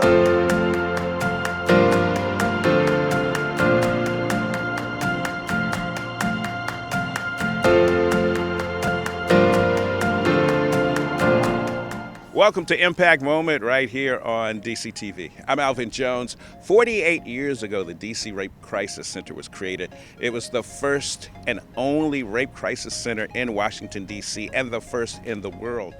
Welcome to Impact Moment right here on DCTV. I'm Alvin Jones. 48 years ago, the DC Rape Crisis Center was created. It was the first and only rape crisis center in Washington, D.C., and the first in the world.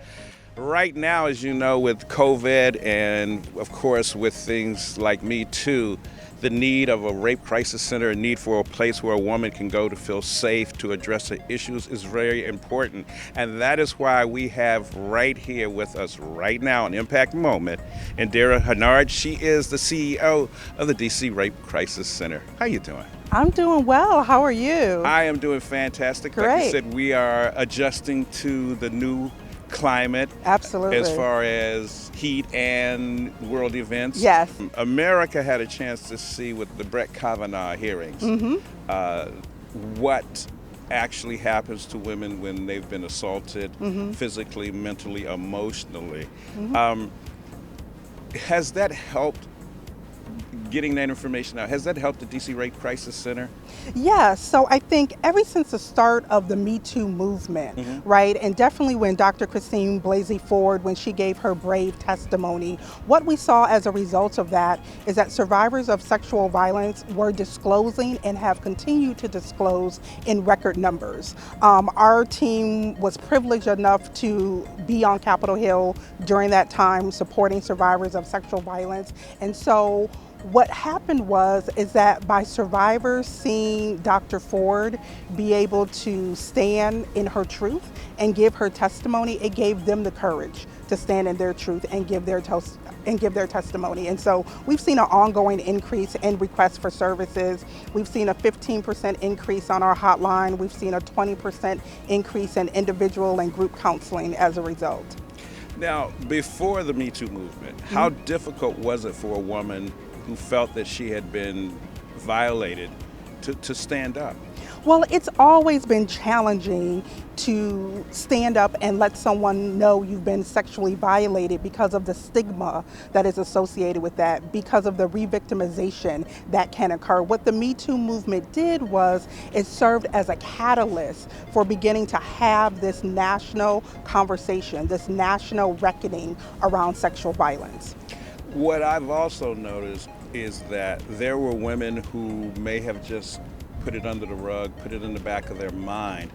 Right now, as you know, with COVID and, of course, with things like Me Too, the need of a rape crisis center, a need for a place where a woman can go to feel safe to address her issues is very important. And that is why we have right here with us right now an Impact Moment, Indira Hennard. She is the CEO of the DC Rape Crisis Center. How you doing? I'm doing well. How are you? I am doing fantastic. Great. Like you said, we are adjusting to the new climate. Absolutely. As far as heat and world events. Yes. America had a chance to see with the Brett Kavanaugh hearings what actually happens to women when they've been assaulted physically, mentally, emotionally. Has that helped getting that information out? Has that helped the DC Rape Crisis Center? Yeah, so I think ever since the start of the Me Too movement, right, and definitely when Dr. Christine Blasey Ford, when she gave her brave testimony, what we saw as a result of that is that survivors of sexual violence were disclosing and have continued to disclose in record numbers. Our team was privileged enough to be on Capitol Hill during that time supporting survivors of sexual violence, and so what happened is that by survivors seeing Dr. Ford be able to stand in her truth and give her testimony, it gave them the courage to stand in their truth and give their testimony. And so we've seen an ongoing increase in requests for services. We've seen a 15% increase on our hotline. We've seen a 20% increase in individual and group counseling as a result. Now, before the Me Too movement, how difficult was it for a woman who felt that she had been violated to stand up? Well, it's always been challenging to stand up and let someone know you've been sexually violated because of the stigma that is associated with that, because of the re-victimization that can occur. What the Me Too movement did was it served as a catalyst for beginning to have this national conversation, this national reckoning around sexual violence. What I've also noticed is that there were women who may have just put it under the rug, put it in the back of their mind.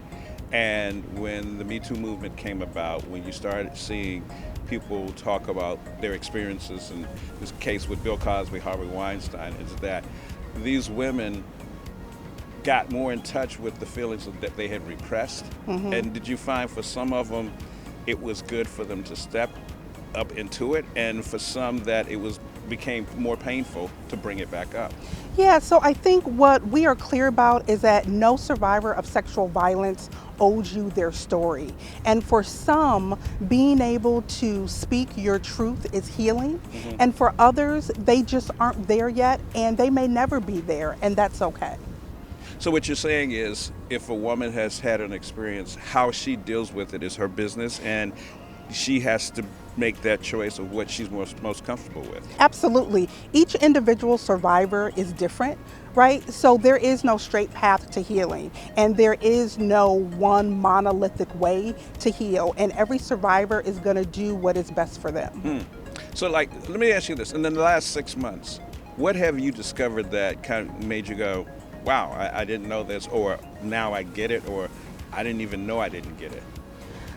And when the Me Too movement came about, when you started seeing people talk about their experiences, in this case with Bill Cosby, Harvey Weinstein, is that these women got more in touch with the feelings that they had repressed. And did you find for some of them it was good for them to step up into it, and for some that it became more painful to bring it back up? Yeah, so I think what we are clear about is that no survivor of sexual violence owes you their story. And for some, being able to speak your truth is healing. And for others, they just aren't there yet, and they may never be there, and that's okay. So what you're saying is, if a woman has had an experience, how she deals with it is her business, and she has to make that choice of what she's most comfortable with. Absolutely. Each individual survivor is different, right? So there is no straight path to healing, and there is no one monolithic way to heal, and every survivor is going to do what is best for them. So let me ask you this. In the last 6 months, what have you discovered that kind of made you go, wow, I didn't know this, or now I get it, or I didn't even know I didn't get it?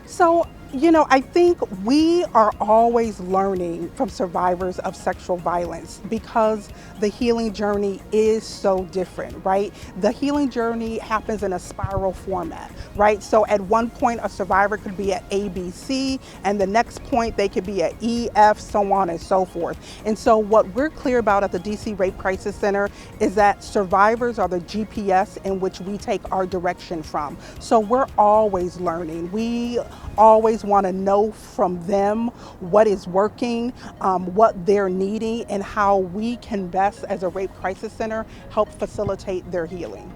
So, I think we are always learning from survivors of sexual violence because the healing journey is so different, right? The healing journey happens in a spiral format, right? So at one point, a survivor could be at A, B, C, and the next point they could be at E, F, so on and so forth. And so what we're clear about at the DC Rape Crisis Center is that survivors are the GPS in which we take our direction from. So we're always learning. We always want to know from them what is working, what they're needing, and how we can best, as a Rape Crisis Center, help facilitate their healing.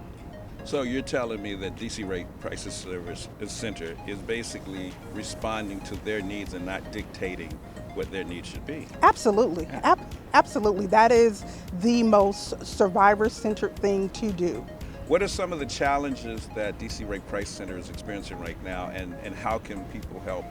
So you're telling me that DC Rape Crisis Center is basically responding to their needs and not dictating what their needs should be? Absolutely. Absolutely. That is the most survivor-centered thing to do. What are some of the challenges that DC Rape Crisis Center is experiencing right now, and how can people help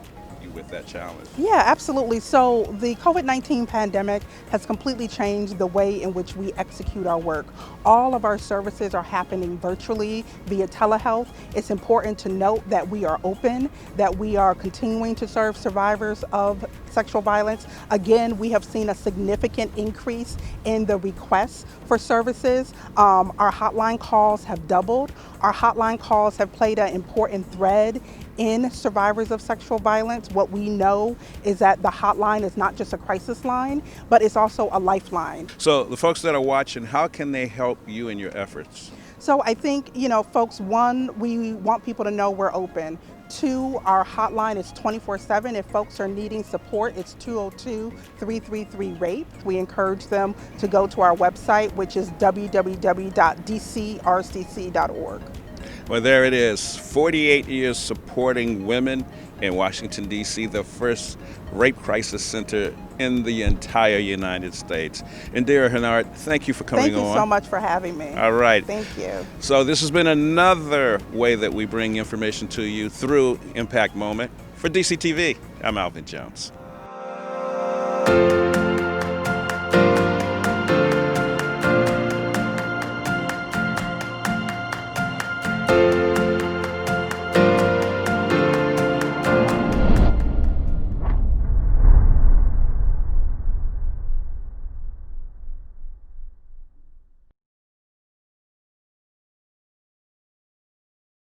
you with that challenge? Yeah, absolutely. So the COVID-19 pandemic has completely changed the way in which we execute our work. All of our services are happening virtually via telehealth. It's important to note that we are open, that we are continuing to serve survivors of sexual violence. Again, we have seen a significant increase in the requests for services. Our hotline calls have doubled. Our hotline calls have played an important thread in survivors of sexual violence. What we know is that the hotline is not just a crisis line, but it's also a lifeline. So the folks that are watching, how can they help you in your efforts? So I think, folks, one, we want people to know we're open. Two, our hotline is 24/7. If folks are needing support, it's 202-333-RAPE. We encourage them to go to our website, which is www.dcrcc.org. Well, there it is. 48 years supporting women in Washington, D.C., the first rape crisis center in the entire United States. Indira Hennard, thank you for coming on. Thank you so much for having me. All right. Thank you. So this has been another way that we bring information to you through Impact Moment. For DCTV, I'm Alvin Jones.